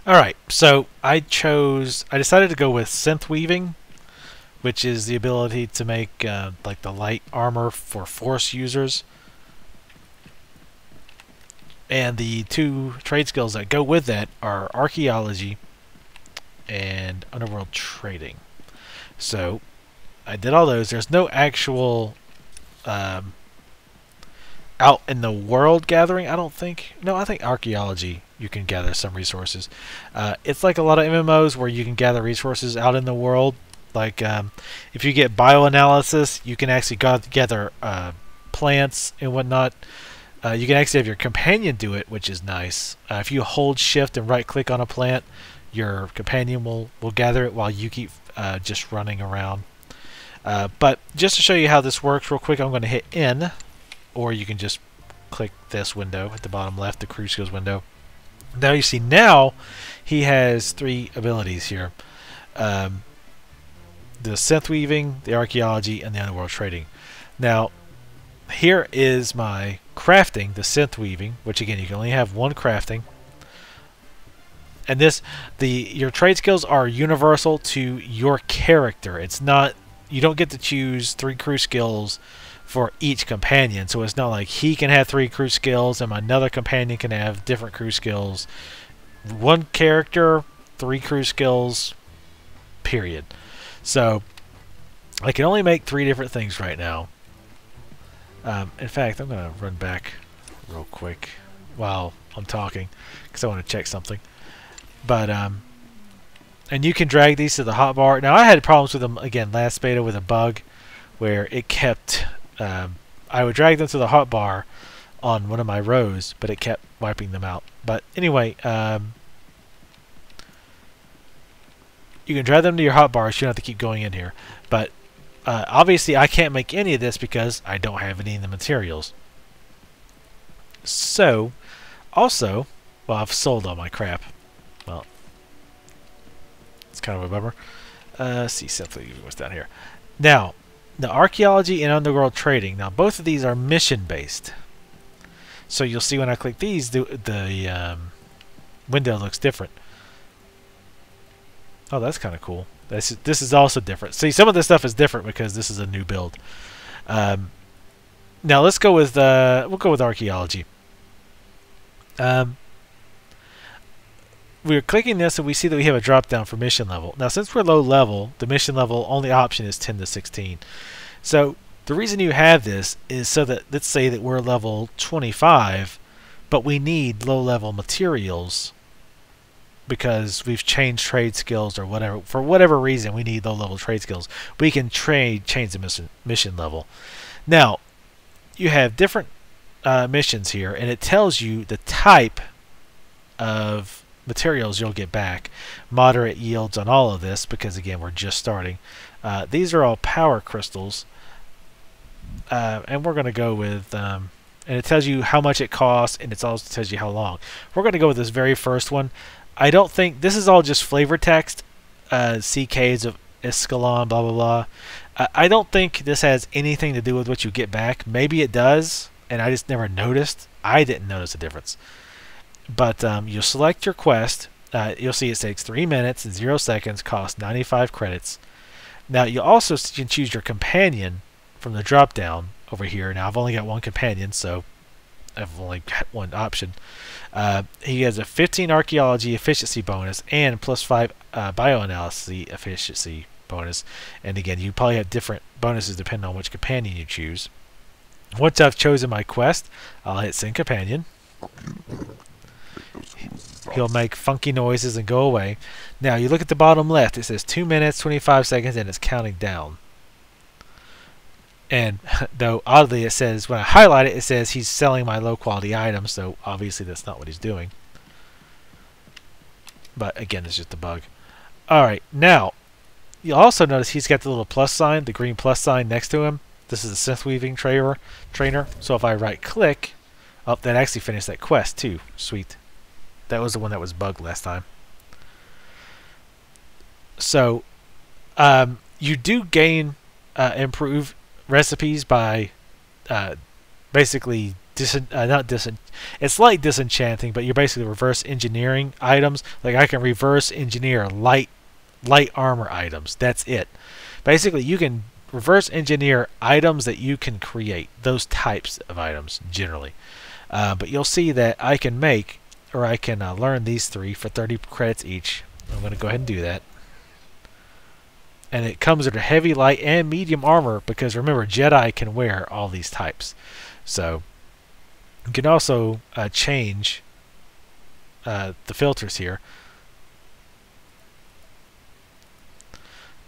Alright, so I decided to go with synth weaving, which is the ability to make like the light armor for force users. And the two trade skills that go with that are archaeology and underworld trading. So I did all those. There's no actual um, out in the world gathering, I don't think. No, I think archaeology you can gather some resources. It's like a lot of MMOs where you can gather resources out in the world. Like if you get bioanalysis, you can actually gather plants and whatnot. You can actually have your companion do it, which is nice. If you hold shift and right click on a plant, your companion will gather it while you keep just running around. But just to show you how this works real quick, I'm going to hit N, or you can just click this window at the bottom left, the crew skills window. Now you see now he has three abilities here. The synth weaving, the archaeology, and the underworld trading. Now here is my crafting, the synth weaving, which again you can only have one crafting. And your trade skills are universal to your character. It's not, you don't get to choose 3 crew skills for each companion. So it's not like he can have 3 crew skills and another companion can have different crew skills. One character, 3 crew skills, period. So I can only make 3 different things right now. In fact, I'm going to run back real quick while I'm talking because I want to check something. But and you can drag these to the hotbar. Now I had problems with them again last beta with a bug where it kept. I would drag them to the hotbar on one of my rows, but it kept wiping them out. But anyway, you can drag them to your hotbars. You don't have to keep going in here, but obviously I can't make any of this because I don't have any of the materials. So, also, well, I've sold all my crap. Well, it's kind of a bummer. See, simply what's down here. Now, the archaeology and underworld trading. Now, both of these are mission-based. So you'll see when I click these, the window looks different. Oh, that's kind of cool. This is also different. See, some of this stuff is different because this is a new build. Now let's go with we'll go with archaeology. We're clicking this and we see that we have a drop down for mission level. Now since we're low level, the mission level only option is 10 to 16. So the reason you have this is so that, let's say that we're level 25, but we need low level materials because we've changed trade skills or whatever. For whatever reason we need low level trade skills. We can change the mission level. Now you have different missions here and it tells you the type of materials you'll get back. Moderate yields on all of this because again we're just starting. These are all power crystals, and we're going to go with and it tells you how much it costs and it also tells you how long. We're going to go with this very first one. I don't think this is all just flavor text. CKs of Escalon, blah blah blah. I don't think this has anything to do with what you get back. Maybe it does and I just never noticed. I didn't notice a difference. But you'll select your quest. You'll see it takes 3 minutes and 0 seconds, costs 95 credits. Now you also can choose your companion from the drop down over here. Now I've only got one companion, so I've only got one option. He has a 15 archaeology efficiency bonus and +5 bioanalysis efficiency bonus. And again, you probably have different bonuses depending on which companion you choose. Once I've chosen my quest, I'll hit send companion. He'll make funky noises and go away. Now you look at the bottom left, it says 2 minutes 25 seconds and it's counting down. And though oddly it says, when I highlight it, it says he's selling my low quality items, so obviously that's not what he's doing. But again, it's just a bug. Alright, now you'll also notice he's got the little plus sign, the green plus sign next to him. This is a synth weaving trainer. So if I right click, oh, that actually finished that quest too. Sweet. That was the one that was bugged last time. So you do gain improve recipes by basically it's like disenchanting, but you're basically reverse engineering items. Like I can reverse engineer light armor items. That's it. Basically, you can reverse engineer items that you can create, those types of items generally. But you'll see that I can make, or I can learn these 3 for 30 credits each. I'm going to go ahead and do that. And it comes with a heavy, light, and medium armor because remember, Jedi can wear all these types. So you can also change the filters here.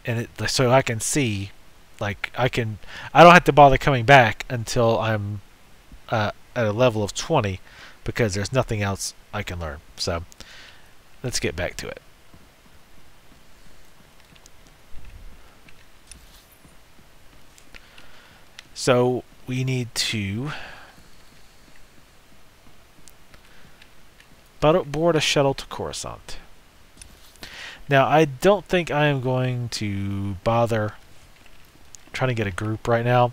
And so I can see, like I don't have to bother coming back until I'm at a level of 20 because there's nothing else I can learn. So let's get back to it. So we need to board a shuttle to Coruscant. Now I don't think I am going to bother trying to get a group right now.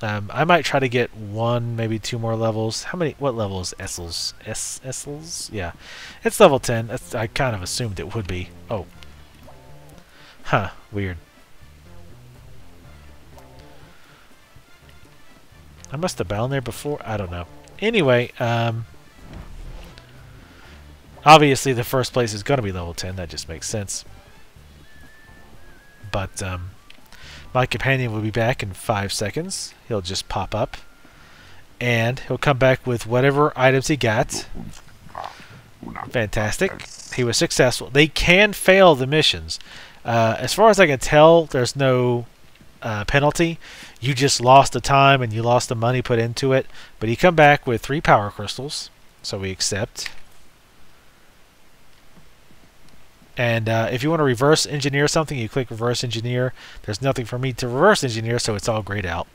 I might try to get 1, maybe 2 more levels. What level is Essel's? Essel's? Yeah. It's level 10. I kind of assumed it would be. Oh. Huh. Weird. I must have bound there before. I don't know. Anyway, obviously the first place is going to be level 10. That just makes sense. But my companion will be back in 5 seconds. He'll just pop up. And he'll come back with whatever items he got. Fantastic. He was successful. They can fail the missions. As far as I can tell, there's no penalty. You just lost the time and you lost the money put into it. But he come back with 3 power crystals. So we accept. And if you want to reverse engineer something, you click reverse engineer. There's nothing for me to reverse engineer, so it's all grayed out.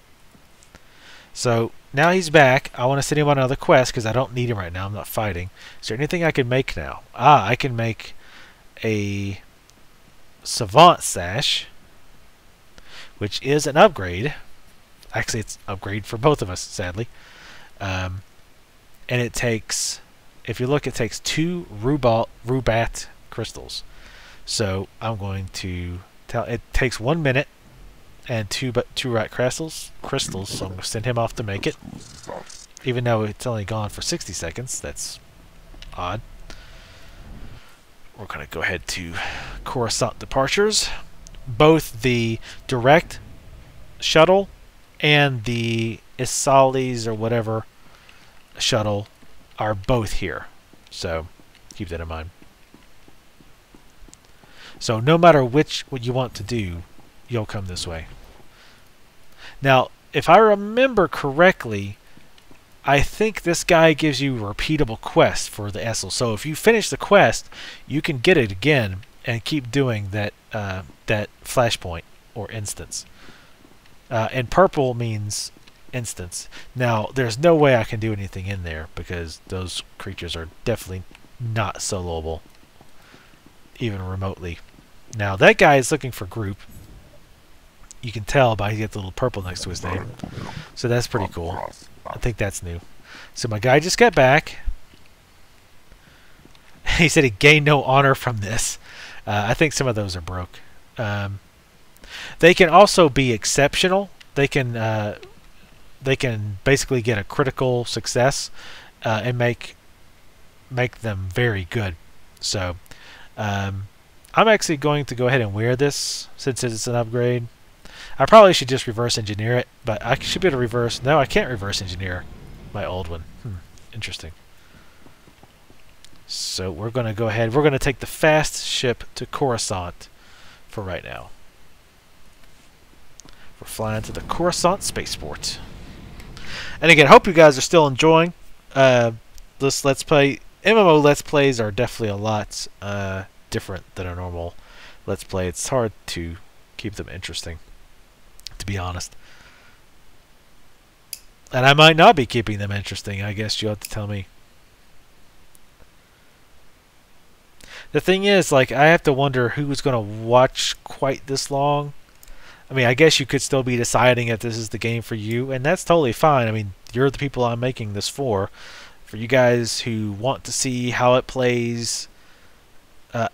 So now he's back. I want to send him on another quest because I don't need him right now. I'm not fighting. Is there anything I can make now? I can make a Savant Sash, which is an upgrade. Actually, it's an upgrade for both of us, sadly. And it takes, if you look, it takes 2 Rubat crystals. So I'm going to tell it takes 1 minute and 2 rat crystals. So I'm going to send him off to make it. Even though it's only gone for 60 seconds, that's odd. We're going to go ahead to Coruscant departures. Both the direct shuttle and the Isalis or whatever shuttle are both here. So keep that in mind. So no matter what you want to do, you'll come this way. Now, if I remember correctly, I think this guy gives you repeatable quests for the Essel. So if you finish the quest, you can get it again and keep doing that that flashpoint or instance. And purple means instance. Now, there's no way I can do anything in there because those creatures are definitely not soloable, even remotely. Now, that guy is looking for group. You can tell by he gets the little purple next to his name. So that's pretty cool. I think that's new. So my guy just got back. He said he gained no honor from this. I think some of those are broke. They can also be exceptional. They can basically get a critical success and make them very good. So I'm actually going to go ahead and wear this since it's an upgrade. I probably should just reverse engineer it, but I should be able to reverse. No, I can't reverse engineer my old one. Interesting. So we're going to go ahead. We're going to take the fast ship to Coruscant for right now. We're flying to the Coruscant spaceport. And again, hope you guys are still enjoying this Let's Play. MMO Let's Plays are definitely a lot different than a normal Let's Play. It's hard to keep them interesting, to be honest. And I might not be keeping them interesting. I guess you'll have to tell me. The thing is, like, I have to wonder who's going to watch quite this long. I mean, I guess you could still be deciding if this is the game for you, and that's totally fine. I mean, you're the people I'm making this for. For you guys who want to see how it plays.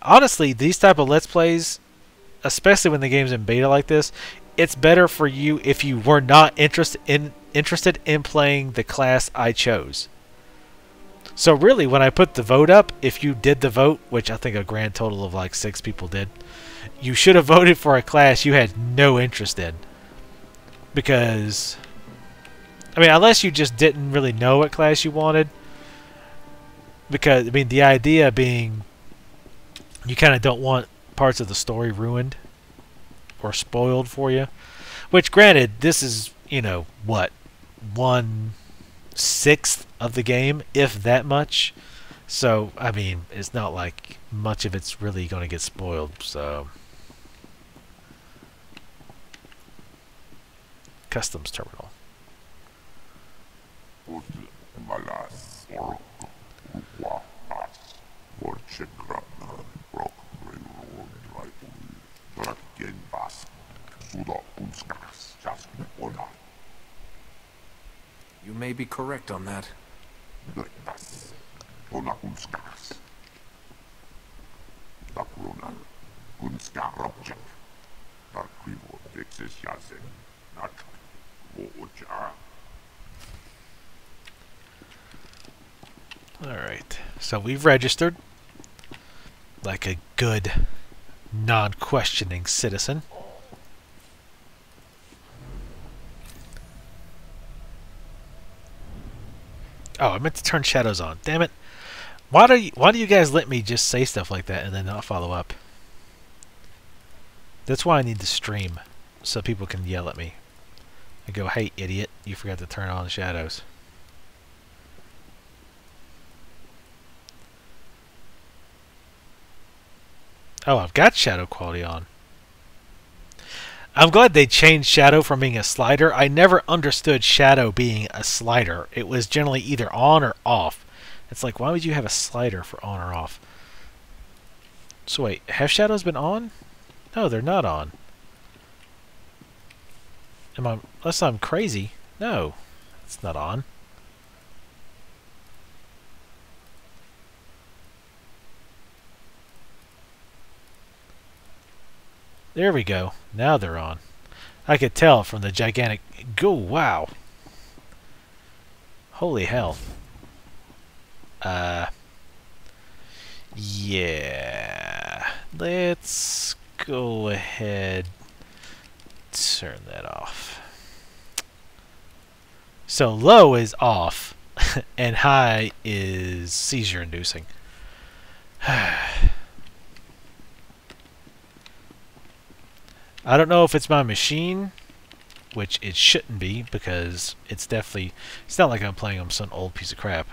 Honestly, these type of Let's Plays, especially when the game's in beta like this, it's better for you if you were not interested in playing the class I chose. So really, when I put the vote up, if you did the vote, which I think a grand total of like 6 people did, you should have voted for a class you had no interest in. Because, I mean, unless you just didn't really know what class you wanted. Because, I mean, the idea being you kind of don't want parts of the story ruined or spoiled for you. Which, granted, this is, you know, what, 1/6 of the game, if that much. So, I mean, it's not like much of it's really going to get spoiled, so. Customs terminal. You may be correct on that. Alright, so we've registered like a good non-questioning citizen. Oh, I meant to turn shadows on. Damn it. Why do you guys let me just say stuff like that and then not follow up? That's why I need to stream, so people can yell at me. And go, hey idiot, you forgot to turn on the shadows. Oh, I've got shadow quality on. I'm glad they changed shadow from being a slider. I never understood shadow being a slider. It was generally either on or off. It's like, why would you have a slider for on or off? So wait, have shadows been on? No, they're not on. Unless I'm crazy. No, it's not on. There we go. Now they're on. I could tell from the gigantic... Go, wow. Holy hell. Yeah. Let's go ahead. Turn that off. So low is off, and high is seizure inducing. I don't know if it's my machine, which it shouldn't be, because it's definitely... It's not like I'm playing on some old piece of crap.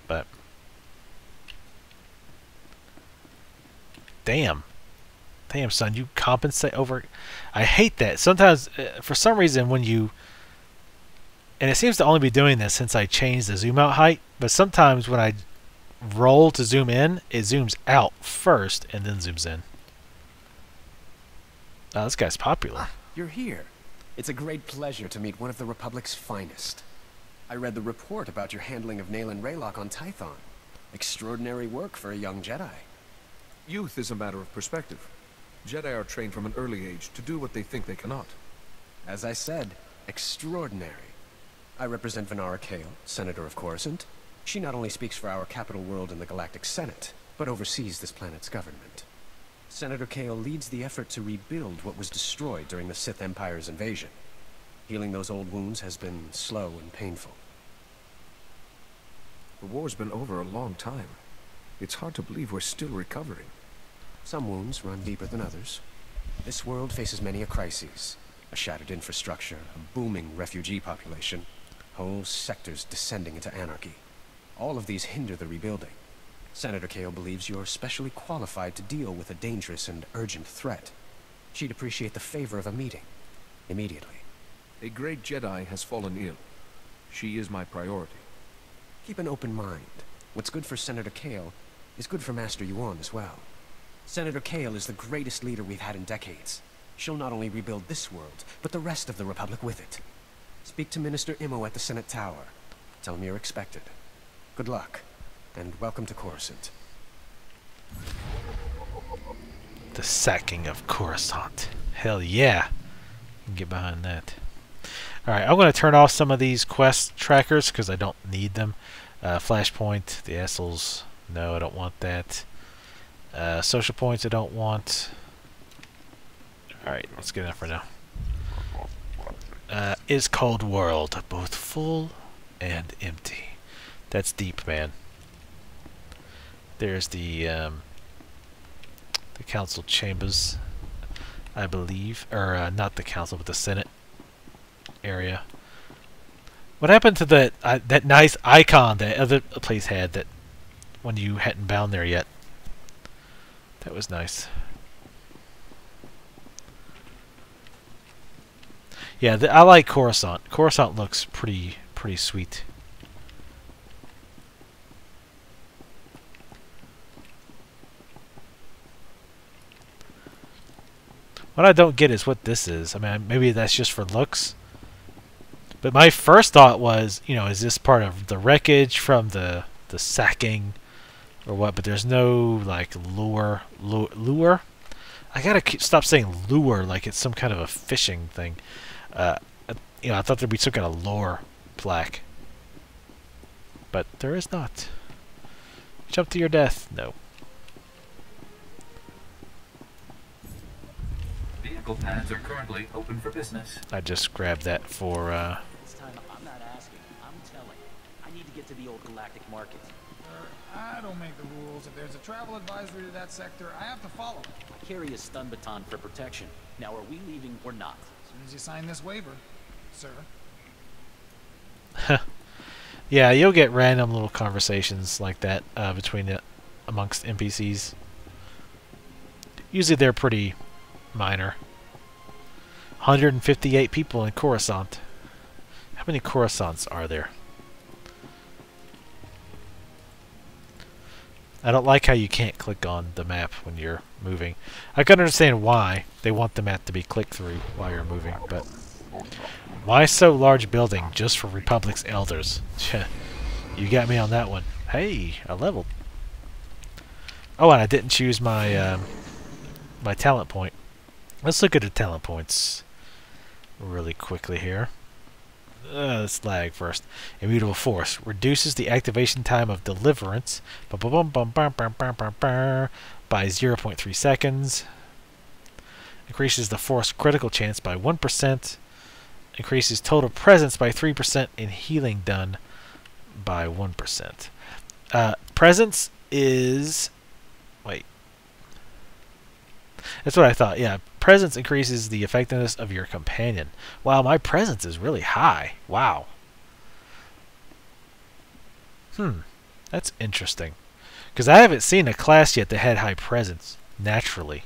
But... Damn. Damn, son, you compensate over... I hate that. Sometimes, for some reason, when you... And it seems to only be doing this since I changed the zoom out height, but sometimes when I roll to zoom in, it zooms out first and then zooms in. Oh, this guy's popular. You're here. It's a great pleasure to meet one of the Republic's finest. I read the report about your handling of Nayland Raylock on Tython. Extraordinary work for a young Jedi. Youth is a matter of perspective. Jedi are trained from an early age to do what they think they cannot. As I said, extraordinary. I represent Venara Kale, Senator of Coruscant. She not only speaks for our capital world in the Galactic Senate, but oversees this planet's government. Senator Kale leads the effort to rebuild what was destroyed during the Sith Empire's invasion. Healing those old wounds has been slow and painful. The war's been over a long time. It's hard to believe we're still recovering. Some wounds run deeper than others. This world faces many a crisis. A shattered infrastructure, a booming refugee population, whole sectors descending into anarchy. All of these hinder the rebuilding. Senator Kale believes you're specially qualified to deal with a dangerous and urgent threat. She'd appreciate the favor of a meeting. Immediately. A great Jedi has fallen ill. She is my priority. Keep an open mind. What's good for Senator Kale is good for Master Yuan as well. Senator Kale is the greatest leader we've had in decades. She'll not only rebuild this world, but the rest of the Republic with it. Speak to Minister Imo at the Senate Tower. Tell him you're expected. Good luck, and welcome to Coruscant. The sacking of Coruscant. Hell yeah. You can get behind that. Alright, I'm going to turn off some of these quest trackers because I don't need them. Flashpoint, the assholes. No, I don't want that. Social points I don't want. Alright, let's get enough for now. Is Cold World both full and empty? That's deep, man. There's the council chambers, I believe, or not the council, but the Senate area. What happened to that nice icon that other place had that when you hadn't bound there yet? That was nice. Yeah, I like Coruscant. Coruscant looks pretty sweet. What I don't get is what this is. I mean, maybe that's just for looks. But my first thought was, you know, is this part of the wreckage from the sacking or what? But there's no, like, lure? I gotta stop saying lure like it's some kind of a fishing thing. You know, I thought there'd be some kind of lore plaque. But there is not. Jump to your death. No. Vehicle paths are currently open for business. I just grabbed that for, This time, I'm not asking. I'm telling. I need to get to the old galactic market. I don't make the rules. If there's a travel advisory to that sector, I have to follow it. I carry a stun baton for protection. Now, are we leaving or not? As soon as you sign this waiver, sir. yeah, you'll get random little conversations like that amongst NPCs. Usually they're pretty minor. 158 people in Coruscant. How many Coruscants are there? I don't like how you can't click on the map when you're moving. I can understand why they want the map to be clicked through while you're moving, but why so large building just for Republic's elders? You got me on that one. Hey, I leveled. Oh, and I didn't choose my my talent point. Let's look at the talent points really quickly here. Let's lag first. Immutable Force reduces the activation time of Deliverance by 0.3 seconds. Increases the Force critical chance by 1%. Increases total presence by 3% and healing done by 1%. Presence is... Wait. That's what I thought. Yeah, presence increases the effectiveness of your companion. Wow, my presence is really high. Wow. That's interesting. Because I haven't seen a class yet that had high presence naturally.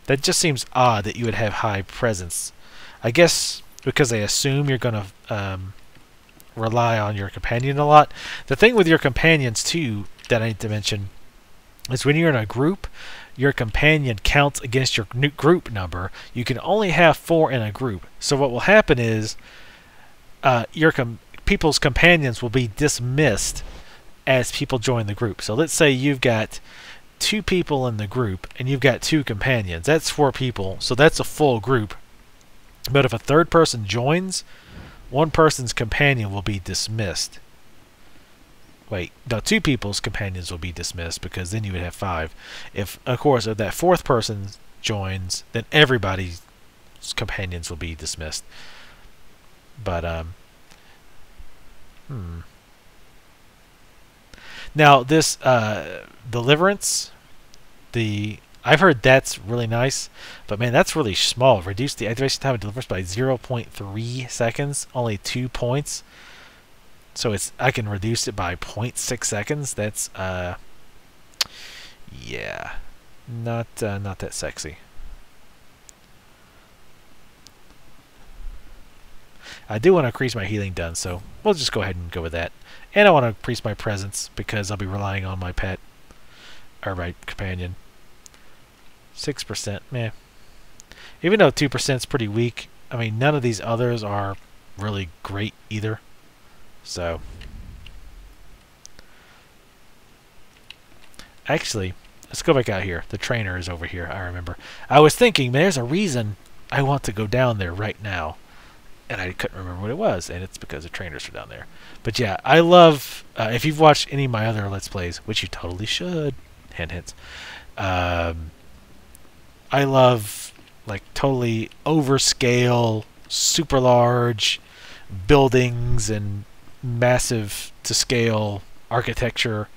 That just seems odd that you would have high presence. I guess because they assume you're going to rely on your companion a lot. The thing with your companions, too, that I need to mention, is when you're in a group, your companion counts against your group number. You can only have 4 in a group. So what will happen is people's companions will be dismissed as people join the group. So let's say you've got 2 people in the group and you've got 2 companions. That's 4 people. So that's a full group. But if a third person joins, one person's companion will be dismissed. Wait, no, 2 people's companions will be dismissed because then you would have 5. If, of course, if that 4th person joins, then everybody's companions will be dismissed. But, Now, this Deliverance, I've heard that's really nice, but man, that's really small. Reduce the activation time of Deliverance by 0.3 seconds, only 2 points. So I can reduce it by 0.6 seconds. That's yeah, not that sexy. I do want to increase my healing done, so we'll just go ahead and go with that. And I want to increase my presence because I'll be relying on my pet or my companion. 6%, meh. Even though 2% is pretty weak, I mean, none of these others are really great either. So, actually, let's go back out here. The trainer is over here, I remember. I was thinking, there's a reason I want to go down there right now. And I couldn't remember what it was, and it's because the trainers are down there. But yeah, I love, if you've watched any of my other Let's Plays, which you totally should, hint hints, I love, like, totally overscale, super large buildings and massive to scale architecture.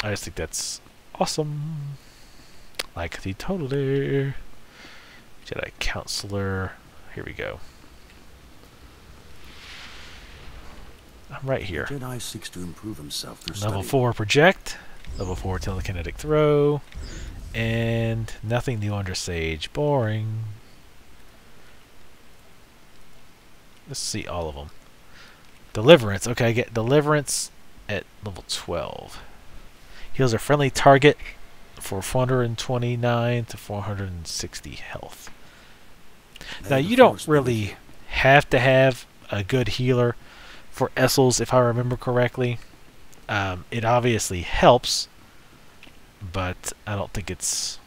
I just think that's awesome. Like the totally Jedi Consular. Here we go. I'm right here. Jedi seeks to improve himself through Level study. 4 project, level 4 telekinetic throw, and nothing new under Sage. Boring. Let's see all of them. Deliverance. Okay, I get Deliverance at level 12. Heals a friendly target for 429 to 460 health. Now, you don't really have to have a good healer for Essels, if I remember correctly. It obviously helps, but I don't think it's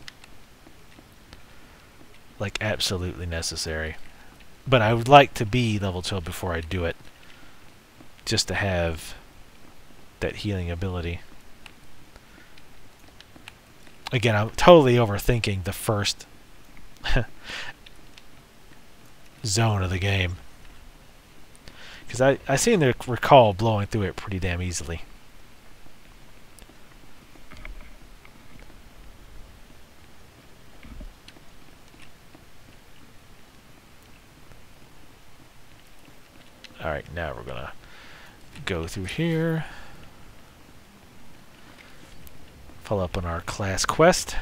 like absolutely necessary. But I would like to be level 12 before I do it, just to have that healing ability. Again, I'm totally overthinking the first zone of the game, because I seem to recall blowing through it pretty damn easily. Alright, now we're gonna go through here. Follow up on our class quest.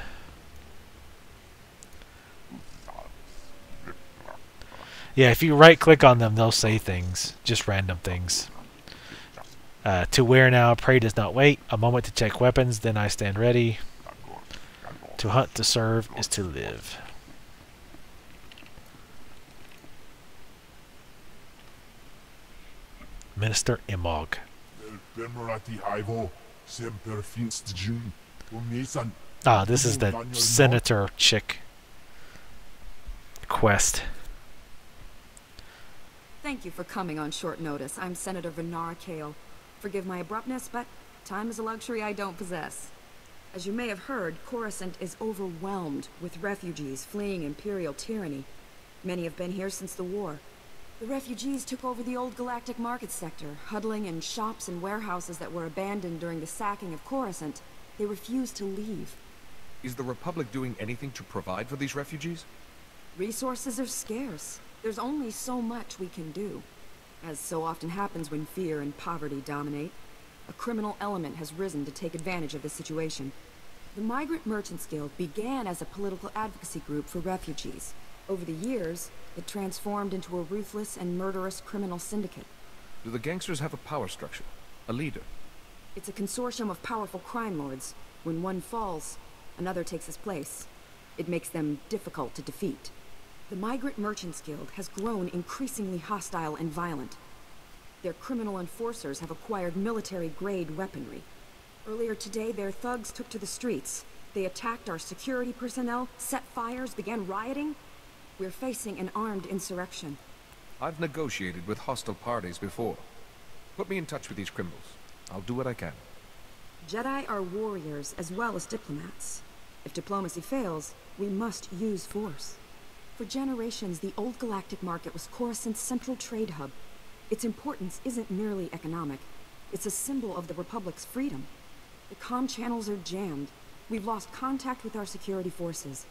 Yeah, if you right click on them, they'll say things, just random things. To wear now, prey does not wait. A moment to check weapons, then I stand ready. To hunt, to serve, is to live. Minister Imog. Ah, this is the senator chick quest. Thank you for coming on short notice. I'm Senator Venara Kale. Forgive my abruptness, but time is a luxury I don't possess. As you may have heard, Coruscant is overwhelmed with refugees fleeing Imperial tyranny. Many have been here since the war. The refugees took over the old galactic market sector, huddling in shops and warehouses that were abandoned during the sacking of Coruscant. They refused to leave. Is the Republic doing anything to provide for these refugees? Resources are scarce. There's only so much we can do. As so often happens when fear and poverty dominate, a criminal element has risen to take advantage of the situation. The Migrant Merchants Guild began as a political advocacy group for refugees. Over the years, it transformed into a ruthless and murderous criminal syndicate. Do the gangsters have a power structure? A leader? It's a consortium of powerful crime lords. When one falls, another takes his place. It makes them difficult to defeat. The Migrant Merchants Guild has grown increasingly hostile and violent. Their criminal enforcers have acquired military-grade weaponry. Earlier today, their thugs took to the streets. They attacked our security personnel, set fires, began rioting. We're facing an armed insurrection. I've negotiated with hostile parties before. Put me in touch with these criminals. I'll do what I can. Jedi are warriors as well as diplomats. If diplomacy fails, we must use force. For generations, the old galactic market was Coruscant's central trade hub. Its importance isn't merely economic. It's a symbol of the Republic's freedom. The comm channels are jammed. We've lost contact with our security forces.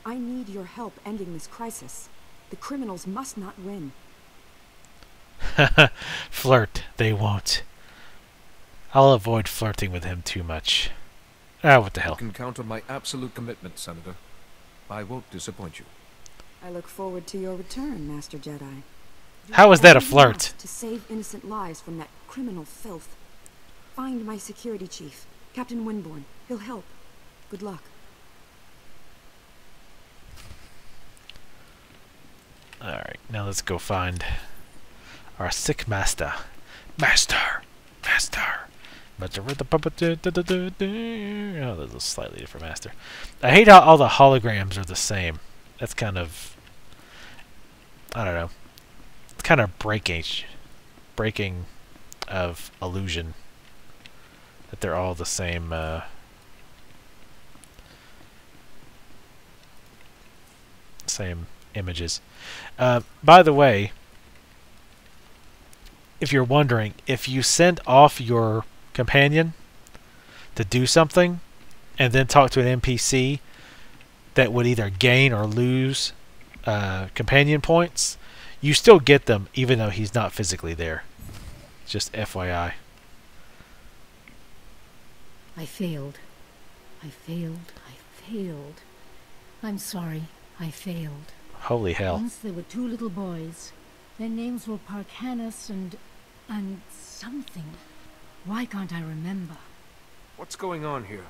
I need your help ending this crisis. The criminals must not win. Flirt, they won't. I'll avoid flirting with him too much. Ah, what the hell. You can count on my absolute commitment, Senator. I won't disappoint you. I look forward to your return, Master Jedi. How is that a Do flirt? to save innocent lives from that criminal filth. Find my security chief, Captain Winborn. He'll help. Good luck. Alright, now let's go find our sick master. Master! Master! Oh, there's a slightly different master. I hate how all the holograms are the same. That's kind of... I don't know. It's kind of breaking of illusion. That they're all the same, same images. By the way, if you're wondering, if you send off your companion to do something and then talk to an NPC that would either gain or lose companion points, you still get them even though he's not physically there. Just FYI. I failed. I failed. I failed. I'm sorry. I failed. Holy hell. Once there were two little boys. Their names were Parkanis and something. Why can't I remember? What's going on here?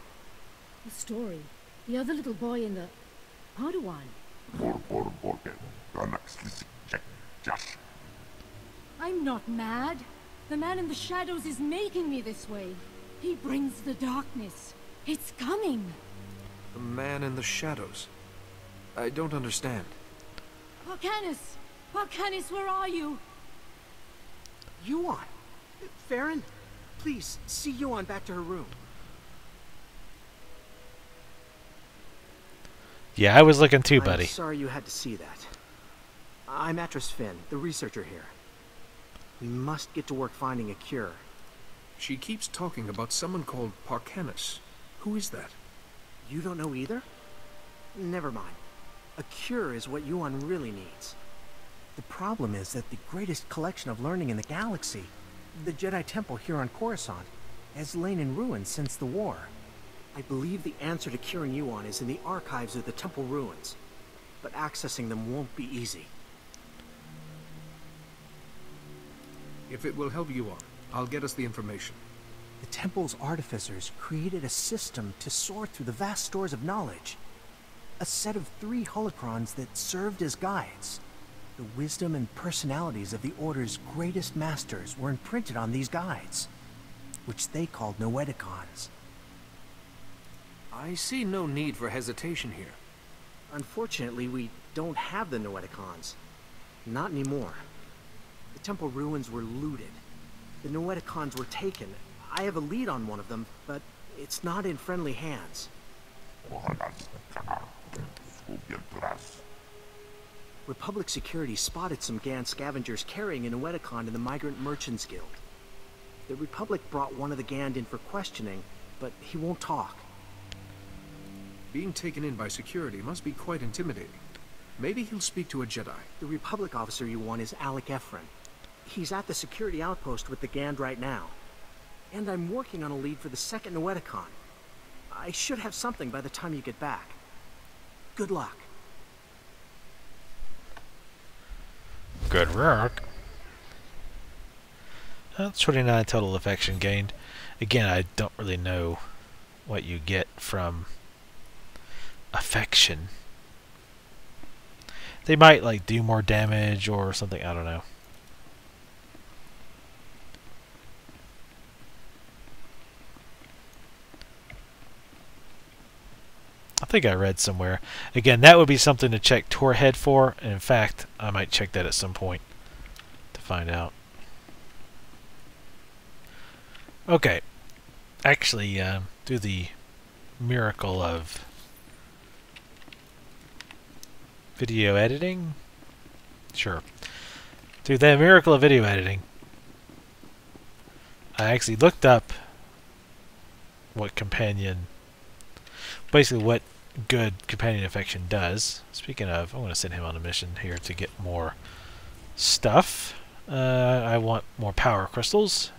The story. The other little boy in the Padawan. I'm not mad. The man in the shadows is making me this way. He brings the darkness. It's coming. The man in the shadows. I don't understand. Parkanis! Parkanis, where are you? Yuan! Farron, please, see Yuan back to her room. Yeah, I was looking too, buddy. I'm sorry you had to see that. I'm Atris Finn, the researcher here. We must get to work finding a cure. She keeps talking about someone called Parkanis. Who is that? You don't know either? Never mind. A cure is what Yuan really needs. The problem is that the greatest collection of learning in the galaxy, the Jedi Temple here on Coruscant, has lain in ruins since the war. I believe the answer to curing Yuan is in the archives of the temple ruins, but accessing them won't be easy. If it will help Yuan, I'll get us the information. The temple's artificers created a system to sort through the vast stores of knowledge. A set of 3 holocrons that served as guides. The wisdom and personalities of the Order's greatest masters were imprinted on these guides, which they called Noeticons. I see no need for hesitation here. Unfortunately, we don't have the Noeticons. Not anymore. The temple ruins were looted. The Noeticons were taken. I have a lead on one of them, but it's not in friendly hands. Republic security spotted some Gan scavengers carrying a Noeticon in the Migrant Merchants Guild. The Republic brought one of the Gand in for questioning, but he won't talk. Being taken in by security must be quite intimidating. Maybe he'll speak to a Jedi. The Republic officer you want is Alec Efren. He's at the security outpost with the Gand right now. And I'm working on a lead for the second Noeticon. I should have something by the time you get back. Good luck. Good work. That's 29 total affection gained. Again, I don't really know what you get from affection. They might like do more damage or something, I don't know. I think I read somewhere. Again, that would be something to check Torhead for, and in fact, I might check that at some point to find out. Okay. Actually, do the miracle of video editing? Sure. Do the miracle of video editing. I actually looked up what companion... basically what good companion affection does. Speaking of, I want to send him on a mission here to get more stuff. I want more power crystals.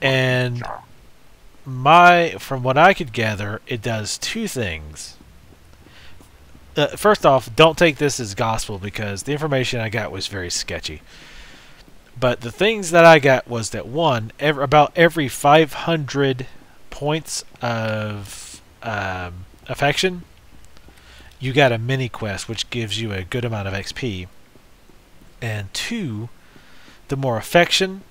And from what I could gather, it does 2 things. First off, don't take this as gospel because the information I got was very sketchy. But the things that I got was that one, about every 500 points of affection, you got a mini quest, which gives you a good amount of XP. And 2, the more affection,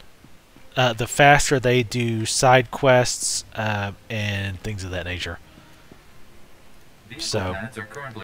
the faster they do side quests and things of that nature. Vehicle So pads are currently